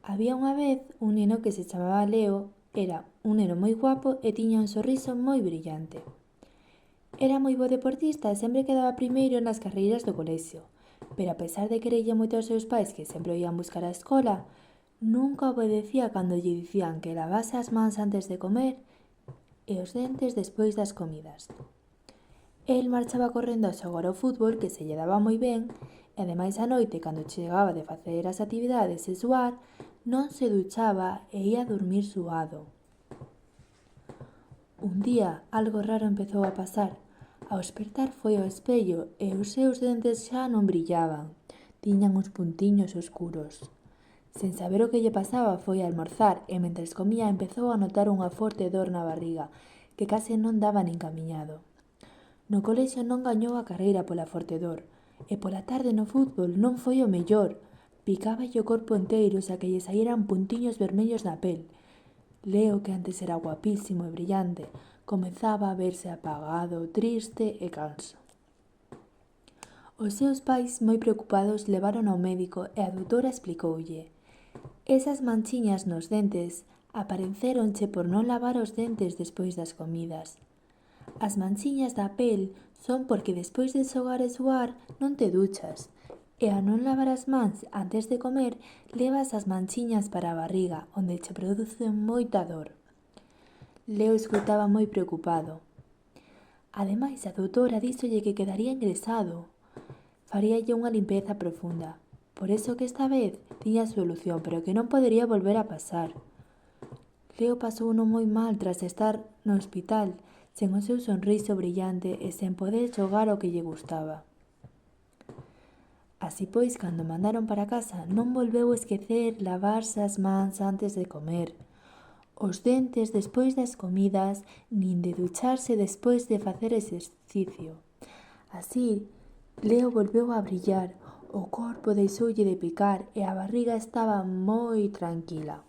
Había unha vez un neno que se chamaba Leo, era un neno moi guapo e tiña un sorriso moi brillante. Era moi bo deportista e sempre quedaba primeiro nas carreiras do colexio, pero a pesar de querelle moito aos seus pais que sempre o ian buscar á escola, nunca obedecía cando lle dicían que lavase as mans antes de comer e os dentes despois das comidas. El marchaba correndo a xogar ao fútbol, que se lle daba moi ben, e ademais a noite, cando chegaba de facer as actividades e suar, non se duchaba e ía dormir suado. Un día algo raro empezou a pasar. Ao despertar foi ao espello e os seus dentes xa non brillaban, tiñan uns puntiños oscuros. Sen saber o que lle pasaba foi a almorzar e mentres comía empezou a notar unha forte dor na barriga que case non daba nin camiñado. No colexio non gañou a carreira pola forte dor e pola tarde no fútbol non foi o mellor. Picáballe o corpo enteiro xa que lle saíran puntiños vermellos na pel. Leo, que antes era guapísimo e brillante, comezaba a verse apagado, triste e canso. Os seus pais, moi preocupados, levaron ao médico e a doutora explicoulle: esas manchiñas nos dentes aparecéronche por non lavar os dentes despois das comidas. As manchiñas da pel son porque despois de xogar e suar non te duchas, e a non lavar as mans antes de comer levas as manchiñas para a barriga, onde che producen moita dor. Leo escutaba moi preocupado. Ademais, a doutora díxolle que quedaría ingresado. Faríalle unha limpeza profunda. Por eso que esta vez tiña solución, pero que non podería volver a pasar. Leo pasou non moi mal tras estar no hospital, sen o seu sorriso brillante e sen poder xogar o que lle gustaba. Así pois, cando mandaron para casa, non volveu esquecer lavarse as mans antes de comer, os dentes despois das comidas, nin de ducharse despois de facer exercicio. Así, Leo volveu a brillar, o corpo deixoulle de picar e a barriga estaba moi tranquila.